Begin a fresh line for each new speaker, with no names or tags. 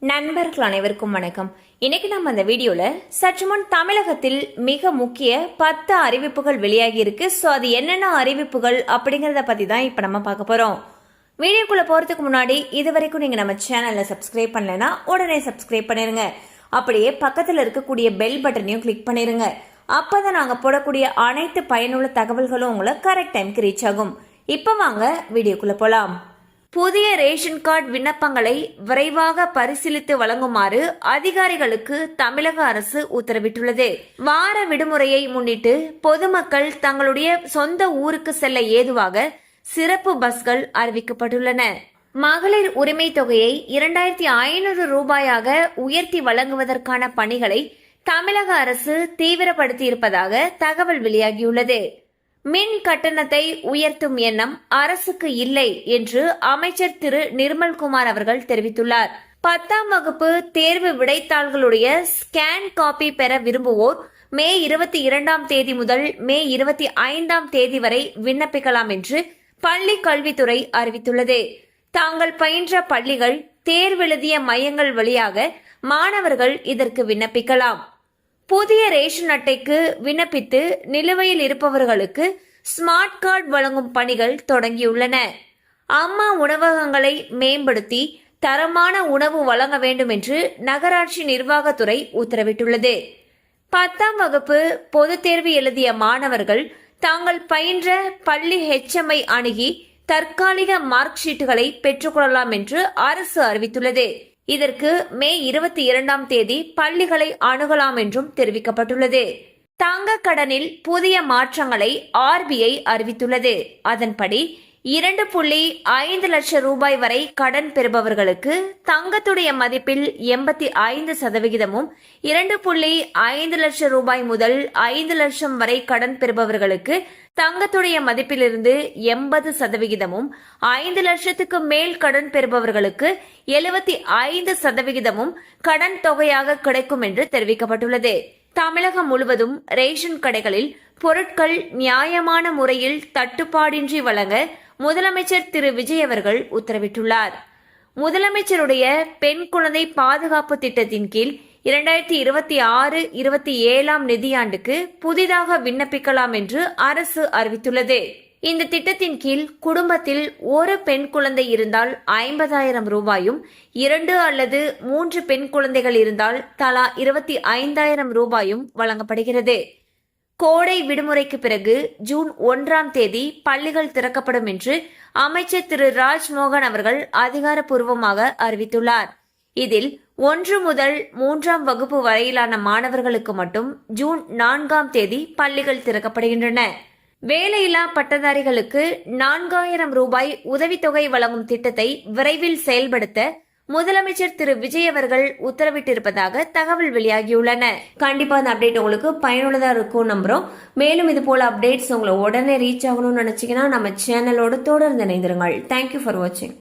நண்பர்கள் அனைவருக்கும் வணக்கம். இன்னைக்கு நம்ம அந்த வீடியோல சற்று முன் தமிழகத்தில் மிக முக்கிய 10 அறிவிப்புகள் வெளியாகி இருக்கு. ஸோ அது என்னென்ன அறிவிப்புகள் அப்படிங்கறத பத்தி தான் இப்ப நம்ம பார்க்க போறோம். வீடியோக்குள்ள போறதுக்கு முன்னாடி இது வரைக்கும் நீங்க நம்ம சேனலை சப்ஸ்கிரைப் பண்ணலனா உடனே சப்ஸ்கிரைப் பண்ணிருங்க. அப்படியே பக்கத்துல இருக்கக்கூடிய பெல் பட்டனையும் கிளிக் பண்ணிருங்க. அப்பதான் நாங்க போடக்கூடிய அனைத்து பயனுள்ள தகவல்களும் உங்களை கரெக்ட் டைம்க்கு ரீச் ஆகும். இப்ப வாங்க வீடியோக்குள்ள போலாம். புதிய ரேஷன் கார்டு விண்ணப்பங்களை விரைவாக பரிசீலித்து வழங்குமாறு அதிகாரிகளுக்கு தமிழக அரசு உத்தரவிட்டுள்ளது. வார விடுமுறையை முன்னிட்டு பொதுமக்கள் தங்களுடைய சொந்த ஊருக்கு செல்ல ஏதுவாக சிறப்பு பஸ்கள் அறிவிக்கப்பட்டுள்ளன. மகளிர் உரிமை தொகையை 2500 ரூபாயாக உயர்த்தி வழங்குவதற்கான பணிகளை தமிழக அரசு தீவிரப்படுத்தி இருப்பதாக தகவல் வெளியாகியுள்ளது. மின் கட்டணத்தை உயர்த்தும் எண்ணம் அரசுக்கு இல்லை என்று அமைச்சர் திரு நிர்மல்குமார் அவர்கள் தெரிவித்துள்ளார். 10ஆம் வகுப்பு தேர்வு விடைத்தாள்களுடைய ஸ்கேன் காப்பி பெற விரும்புவோர் மே 22ஆம் தேதி முதல் மே 25ஆம் தேதி வரை விண்ணப்பிக்கலாம் என்று பள்ளி கல்வித்துறை அறிவித்துள்ளது. தாங்கள் பயின்ற பள்ளிகள் தேர்வெழுதிய மையங்கள் வழியாக மாணவர்கள் இதற்கு விண்ணப்பிக்கலாம். புதிய ரேஷன் அட்டைக்கு விண்ணப்பித்து நிலுவையில் இருப்பவர்களுக்கு ஸ்மார்ட் கார்டு வழங்கும் பணிகள் தொடங்கியுள்ளன. அம்மா உணவகங்களை மேம்படுத்தி தரமான உணவு வழங்க வேண்டும் என்று நகராட்சி நிர்வாகத்துறை உத்தரவிட்டுள்ளது. 10ஆம் வகுப்பு பொதுத் தேர்வு எழுதிய மாணவர்கள் தாங்கள் பயின்ற பள்ளி HMஐ அணுகி தற்காலிக மார்க் ஷீட்டுகளை பெற்றுக்கொள்ளலாம் என்று அரசு அறிவித்துள்ளது. இதற்கு மே 22ஆம் தேதி பள்ளிகளை அணுகலாம் என்றும் தெரிவிக்கப்பட்டுள்ளது. தங்க கடனில் புதிய மாற்றங்களை RBI அறிவித்துள்ளது. அதன்படி 2.5 லட்சம் ரூபாய் வரை கடன் பெறுபவர்களுக்கு தங்கத்துடைய மதிப்பில் 85%, 2.5 லட்சம் ரூபாய் முதல் 5 லட்சம் வரை கடன் பெறுபவர்களுக்கு தங்கத்துடைய மதிப்பிலிருந்து 80%, 5 லட்சத்துக்கு மேல் கடன் பெறுபவர்களுக்கு 75% கடன் தொகையாக கிடைக்கும் என்று தெரிவிக்கப்பட்டுள்ளது. தமிழகம் முழுவதும் ரேஷன் கடைகளில் பொருட்கள் நியாயமான முறையில் தட்டுப்பாடின்றி வழங்க முதலமைச்சர் திரு விஜய் அவர்கள் உத்தரவிட்டுள்ளார். முதலமைச்சருடைய பெண் குழந்தை பாதுகாப்பு திட்டத்தின் கீழ் 2026-27ஆம் நிதியாண்டுக்கு புதிதாக விண்ணப்பிக்கலாம் என்று அரசு அறிவித்துள்ளது. இந்த திட்டத்தின் கீழ் குடும்பத்தில் ஒரு பெண் குழந்தை இருந்தால் 50,000 ரூபாயும், 2 அல்லது 3 பெண் குழந்தைகள் இருந்தால் தலா 25,000 ரூபாயும் வழங்கப்படுகிறது. கோடை விடுமுறைக்கு பிறகு ஜூன் 1ஆம் தேதி பள்ளிகள் திறக்கப்படும் என்று அமைச்சர் திரு ராஜ்மோகன் அவர்கள் அதிகாரப்பூர்வமாக அறிவித்துள்ளார். இதில் 1 முதல் 3ஆம் வகுப்பு வரையிலான மாணவர்களுக்கு மட்டும் ஜூன் 4ஆம் தேதி பள்ளிகள் திறக்கப்படுகின்றன. வேலையில்லா பட்டதாரிகளுக்கு 4000 ரூபாய் உதவித்தொகை வழங்கும் திட்டத்தை விரைவில் செயல்படுத்த முதலமைச்சர் திரு விஜய் அவர்கள் உத்தரவிட்டிருப்பதாக தகவல் வெளியாகியுள்ளன. கண்டிப்பா அந்த அப்டேட் உங்களுக்கு பயனுள்ளதா இருக்கும் நம்புறோம். மேலும் இது போல அப்டேட்ஸ் உங்களை உடனே ரீச் ஆகணும்னு நினைச்சீங்கன்னா நம்ம சேனலோட தொடர்ந்து இணைந்திருங்கள். தேங்க்யூ ஃபார் வாட்சிங்.